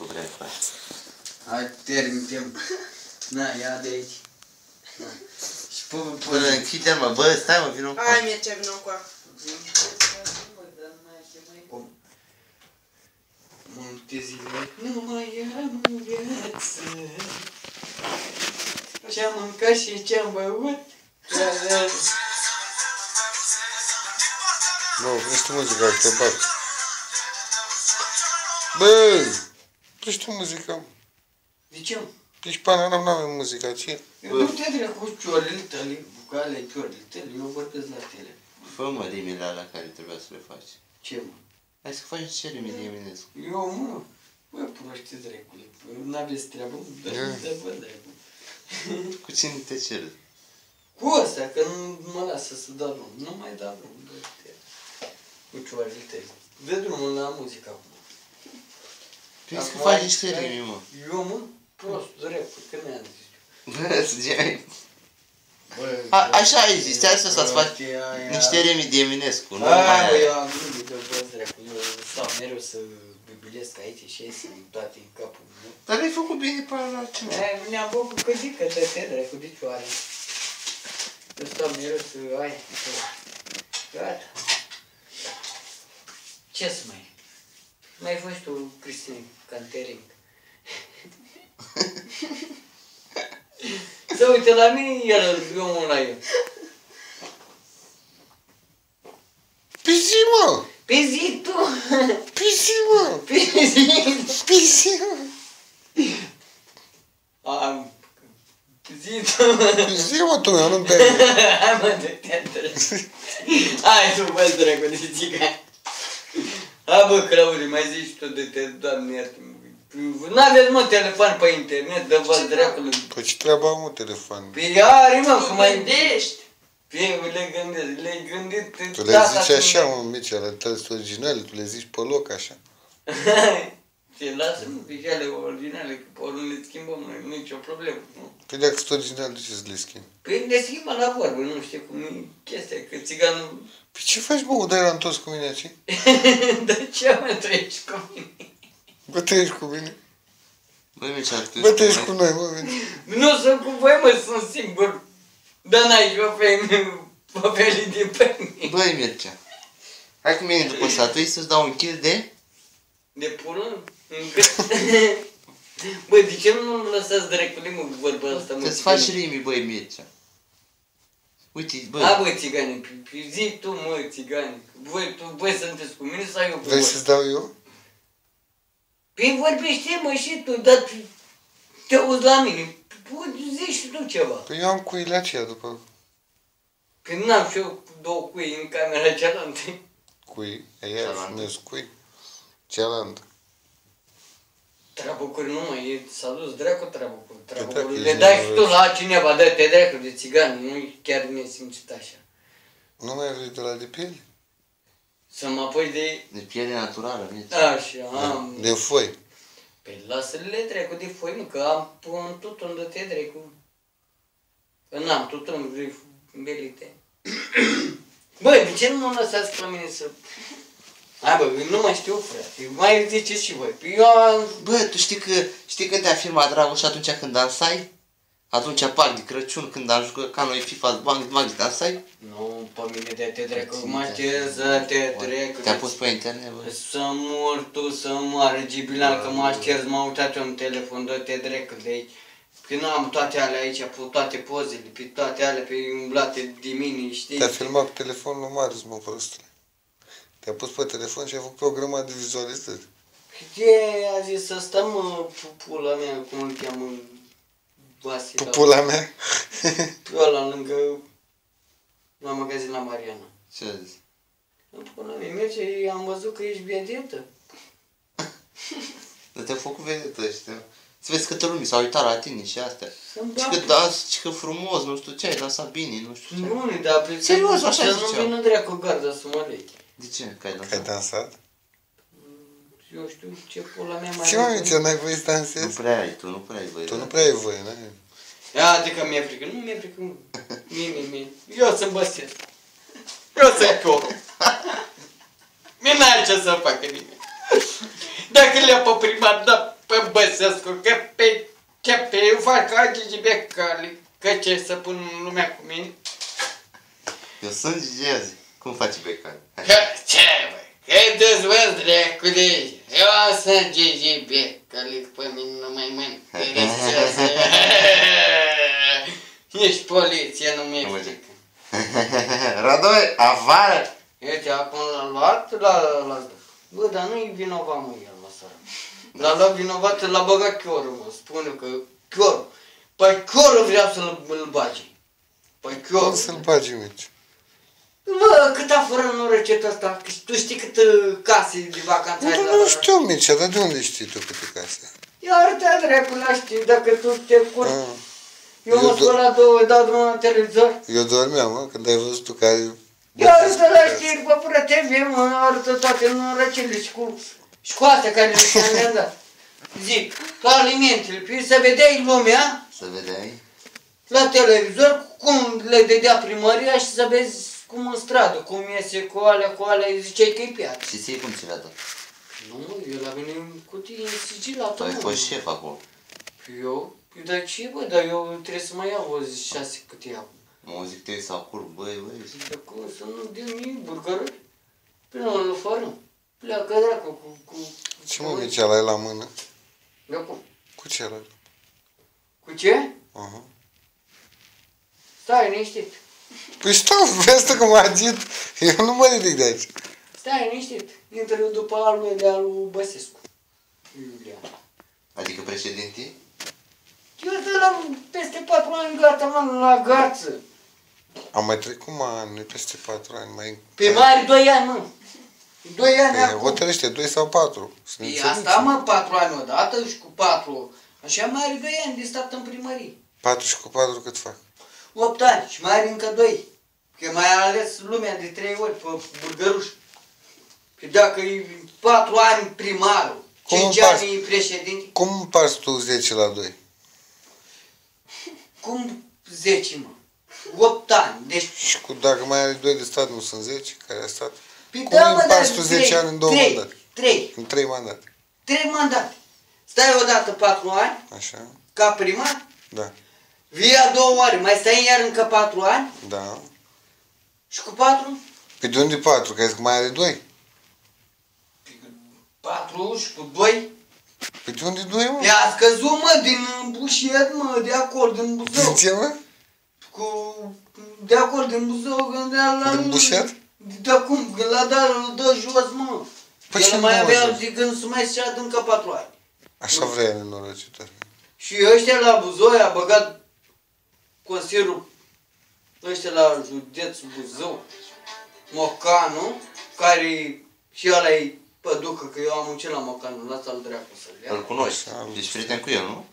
Tu vrei să faci. Hai, termin timp. Na, ia de aici. Și Până închidem, mă, bă, stai, mă, vină cu Hai, Mircea, vină cu a. multe zile nu mai am în viață. Ce-am mâncat și ce-am băut. Nu, ești tu muzica, te bag. Bă, ești tu muzica. De ce? Deci până n-avem muzica, ce? Eu nu te trec cu ciorele tale, cu ale ciorele tale, eu vorbesc la tele. Fă-mă rimile alea care trebuia să le faci. Ce, mă? Hai să faci ce rime de Eminescu. Eu, mă, bă, proști dracule, n-aveți treabă, dar vă dracu. Cu cine te ceri? Cu ăsta, că nu mă lasă să dau drum, nu mai dau drum, dă-te. Cu ciorele tale. Dă drumul la muzică acum. Tu zici că faci niște rime, mă. Eu, mă, prost, dracu, că mi-am zis. Bă, săgeai. Așa ai zis, stai să-ți faci niște rime de Eminescu, nu mai Bă, ai. eu am gândit de vă dracu, eu stau mereu să bibilesc aici și ies toate în capul meu. Dar ai făcut bine pe la ce? Ne-am făcut că zic că dă-te dracu, de cioare. Eu stau mereu să ai, gata. Ce să mai? Mai fost tu, Cristine Cantering. Să uite la mine, iar omul la el. Pe zi, mă! Pe zi tu! Pe zi, mă! Pe zi! Pe zi, mă! Zi tu! Pe zi, mă, tu, eu nu-mi dai. Hai mă, dă-te hai tu, bă, dracu de țigani. Hai bă, Claudiu, mai zici tu de-te, Doamne, iartă-mă. N-aveți, mă, telefon pe internet, dă-vă dracului. Păi ce treabă am, mă, telefon? Păi are, mă, cum mai... Gândești. Păi le gândesc, le-ai gândit... Tu le zici așa, mă, Mircea, ale tale sunt originale, tu le zici pe loc, așa. Te lasă-mă pe cele originale, că pe ori le schimbăm noi, nu e nicio problemă, nu? Păi dacă sunt originale, de ce să le schimbi? Păi ne schimbă la vorbă, nu știu cum e chestia, că țiganul... Păi ce faci, mă, dai la întors cu mine aici? De ce mă trăiești cu mine? Bă, trăiești cu mine? Bă, Mircea, tu Bă, trăiești cu noi, mă, vine. Nu sunt cu voi, mă, sunt singur. Dar n-ai papelii din pe mine. Băi, Mircea, hai cu mine după satul să-ți dau un kill de... De pulă? Băi, de ce nu lăsați dracului, mă, vorba asta, mă? Să-ți faci rimi, băi, Mircea. Uite, băi. A, băi, țigane, zi tu, mă, țigane. Voi sunteți cu mine sau eu cu voi? Vrei să-ți dau eu? Păi vorbește, mă, și tu, dar te auzi la mine. Zici și tu ceva. Păi eu am cuile aceea după Că n-am și eu două cui în camera cealaltă. cui. Aia, Cealaltă. nu cui. Cealaltă. Trabucuri nu mai e, s-a dus dracu trabucuri. Da, Trabucuri că le e dai și tu nevoie. la cineva, dă-te dracu de țigan, nu chiar nesimțit așa. Nu mai vrei de la de piele? Să mă apoi de... De piele naturală, Mircea. Așa, am... De foi. Păi lasă-le dracu de foi, mă, că am un tutun, dă-te dracu. Că n-am tutun, vrei belite. Băi, de ce nu mă lăsați pe mine să... Hai bă, nu mai știu, frate, mai ziceți și voi. Păi eu am... Bă, tu știi când te-a filmat Dragoș atunci când dansai? Atunci parc de Crăciun, când am jucat ca noi FIFA Bank dansai? Nu, pe mine de-te dracu, mă așterză, te dracu. Te-a pus pe internet, bă. Să mor tu, să moară Gibilan, că mă așterz, m-a uitat eu în telefon, dă-te dracu de aici. Că nu am toate alea aici, pe toate pozele, pe toate alea, pe umblate de mine, știi? Te-a filmat cu telefonul Marius, mă, prostule. Te-a pus pe telefon și ai făcut o grămadă de vizualizări. Ce a zis să stăm, pula mea, cum îl cheamă, Vasile? Pupula mea. Ăla lângă, la magazin la Mariana. Ce a zis? Pula mea, merge, am văzut că ești vedetă. Dar te-a făcut vedetă ăștia. Să vezi câtă lume s-a uitat la tine și astea. Să-mi Și că dansi, și că frumos, nu știu ce, ai dansat bine, nu știu ce. Nu, dar pe Serios, așa să nu ziceam. vină dracu garda să mă legi. De ce? Că ai Că ai dansat? dansat? Eu știu ce pula mea mai Ce mă, Mircea, n-ai voie să dansezi? Nu prea ai, tu nu prea ai voie. Tu nu prea ai voie, n-ai? Ia, adică mi-e frică. Nu mi-e frică, mă. Mie. Eu să-mi băsesc. Eu să-i cop. Mie n-ai ce să facă nimeni. Dacă le-a pe primar, da, pe bă, Băsescu, că pe eu fac ca Gigi Becali, că ce să pun lumea cu mine? Eu sunt Gigi azi. Cum faci Becali? Că ce, băi? Că du-ți bă, dracule, eu sunt Gigi Becali, pe mine nu mai mă interesează. Ești poliție, nu mi-e. Radoi, afară! Uite, acum l-a luat, l-a... Bă, dar nu-i vinovat, mă, el, mă, sără. L-a luat vinovat, l-a băgat chiorul, mă, spune că chiorul. Păi chiorul vreau să-l bage. Păi chiorul. Cum să-l bagi, mici? Mă, cât a fără norăcetul ăsta? Tu știi cât case de vacanță ai la Nu știu, mici, dar de unde știi tu câte case? Iar te-a dracu, la știi, dacă tu te curci. Ah. Eu mă scola două, dau drumul la televizor. Eu dormeam, mă, când ai văzut tu care... Iar să la știri, bă, până TV, mă, arătă toate norăcele și cu astea care le-am dat. Zic, cu alimentele, pe să vedeai lumea Să vedeai. la televizor cum le dădea primăria și să vezi cum în stradă, cum iese cu alea, ziceai că-i piață. Și ție cum ți le-a dat? Nu, mă, eu la mine în cutie sigilat. Tu ai fost șef acolo. Eu? Dar ce, bă, dar eu trebuie să mai iau o 6 cât iau. Mă zic, te sau cur, băi. Zic, acum să nu dea mie burgărări. Până la fără. Pleacă dracu cu... Ce mă, mici, ăla e la mână? De acum. Cu ce ăla? Cu ce? Aha. Stai liniștit. Păi stau, vezi că mă agit. Eu nu mă ridic de aici. Stai liniștit. Intră eu după alul de lui Băsescu. Iulian. Adică președinte? Eu de la peste 4 ani gata, mă, la gață. Am mai trecut ani, peste 4 ani, mai... Pe mari 2 ani, mă. 2 ani Păi, acum. hotărăște, 2 sau 4. E asta, mă, 4 ani odată și cu 4. Așa mai are 2 ani de stat în primărie. 4 și cu 4 cât fac? 8 ani și mai are încă 2. Că mai a ales lumea de 3 ori pe burgăruș. Că dacă e 4 ani primarul, 5 ani e președinte. Cum împarți tu 10 la 2? Cum 10, mă? 8 ani. Deci, Și cu, dacă mai are 2 de stat, nu sunt 10 care a stat? păi Cum da, mă, împarți dar tu 10 ani în 2 mandate? 3. În 3 mandate. 3 mandate. Stai odată 4 ani Așa? ca primar, Da. vii a 2 ori, mai stai iar încă 4 ani Da. și cu 4? Pe de unde 4? Că mai are 2? 4 și cu 2? Pe de unde 2, mă? I-a scăzut, mă, din bușet, mă, de acord, din Buzău. Din ce, mă? De acord, din Buzău, când la... Din bușet? De acum, când l-a dat, îl dă jos, mă. Păi ce El mai nu avea, ajunge? zic, când să mai se încă 4 ani. Așa vrea nenorocitor. Și ăștia la Buzău a băgat consilierul ăștia la județul Buzău, Mocanu, care și ăla-i păducă, că eu am muncit la Mocanu, lasă-l dracu să-l ia. Îl cunoști. Așa, am Ești prieten cu el, nu?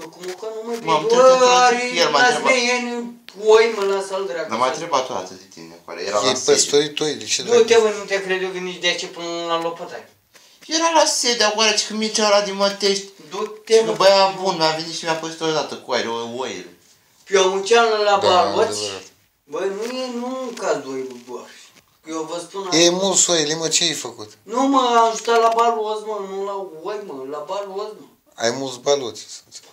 Eu cu Mocanu mă M-am vede, întâlnit într-o zi are cu el, m-a întrebat. asmeieni, oi, mă lasă-l dracu. Dar m-a întrebat o dată de tine, care era la E sediu. păstoritor, de ce Du-te, dracu? mă, nu te cred eu că nici de ce până la lopătare. Era la sediu, oare ce că Mircea ăla din Mătești. Du-te, Și că mă. băia bun, mi-a venit și mi-a păstrat odată cu aer, oile. Eu munceam la Da, Baloți. adevărat. Băi, nu în caz doi bărși. Eu vă spun asta. E mult soile, mă, ce ai făcut? Nu mă, am ajutat la Baloți, mă, nu la oi, mă, la Baloți, mă. Ai mulți baloți, să înțeleg.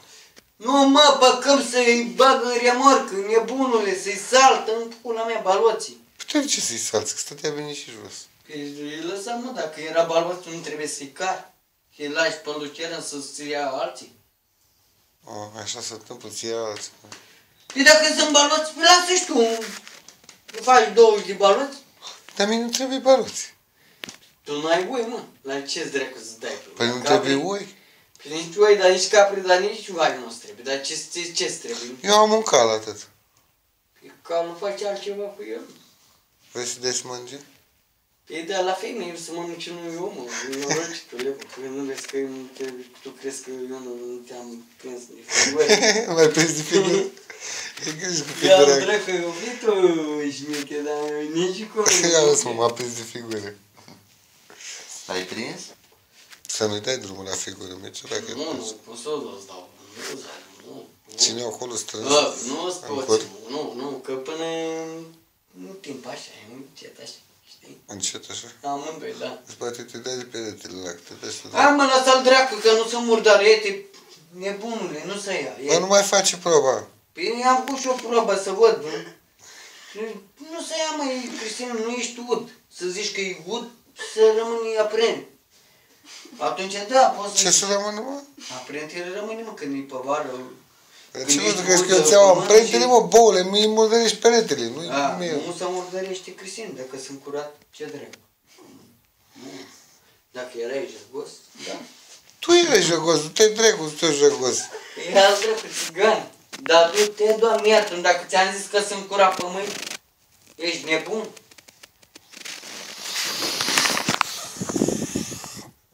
Nu, mă, pe câmp să-i bag în remorcă, nebunule, să-i saltă în pula mea Baloții. Putem ce să-i salți, că stătea bine și jos. Păi îi lăsa, mă, dacă era Baloți, nu trebuie să-i cari. Să-i lași pe luceră să-ți ia alții. Oh, așa se întâmplă, ție alții. Păi dacă sunt Baloți, păi lasă și tu. Faci 20 de Baloți. Dar mie nu trebuie baloți. Tu nu ai oi, mă. La ce-ți dracu să dai tu? Păi nu Capri? trebuie oi. Păi nici oi, dar nici capri, dar nici vai nu-ți trebuie. Dar ce-ți trebuie? Eu am un cal atât. Păi calul face altceva cu el. Vrei să desmânge? Păi da, la femeie să mănânci nu eu, mă. Eu răcitule, că nu vezi că tu crezi că eu nu te-am prins de figură. Mai prins de figură? E grijă cu Ia-l figura. dracu, eu vii tu, șmeche, dar nici cum. Ia lăs, mă, m-a prins de figură. L-ai prins? Să nu-i dai drumul la figură, merge dacă e Nu, prins. nu, cum să o dau? Nu. Ține acolo strâns. Bă, nu în scoți, cor. nu, că până în timp așa, e încet așa. Și Încet așa. Amândoi, da. Îți poate te dai de peretele ăla, că te dai să Hai mă, lasă-l dracu, că nu se murdărete. Nebunule, nu se ia. Bă, nu mai face proba. Păi am pus și o probă să văd. Nu se ia, măi, Cristina, nu ești ud. Să zici că e ud, să rămâni aprent. Atunci, da, poți Ce să... să rămână, mă? Aprentele rămâne, mă, când e pe vară. Ce nu te crezi că eu ți-au amprentele, mă, boule, mi-i murdărești peretele, nu-i mie. Nu se murdărește, Cristina, dacă sunt curat, ce drept. Dacă erai jăgos, da. Tu erai jăgos, tu te-ai dracu, tu ești jăgos. Era dracu, țigan. Dar du-te, Doamne, iartă-mi, dacă ți-am zis că sunt curat pe mâini, ești nebun?